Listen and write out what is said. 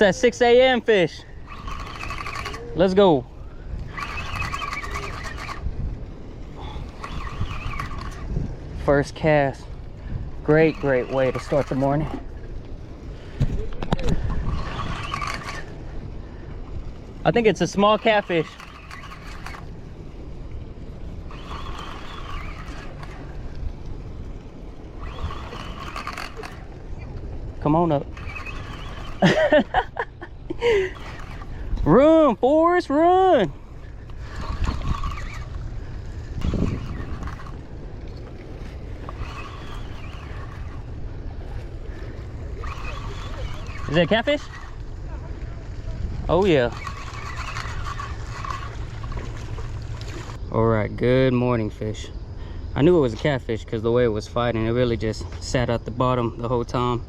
that 6 a.m. fish. Let's go. First cast. Great way to start the morning. I think it's a small catfish. Come on up. Run, Forrest, run. Is that a catfish? Oh yeah. All right, good morning, fish. I knew it was a catfish because the way it was fighting, it really just sat at the bottom the whole time.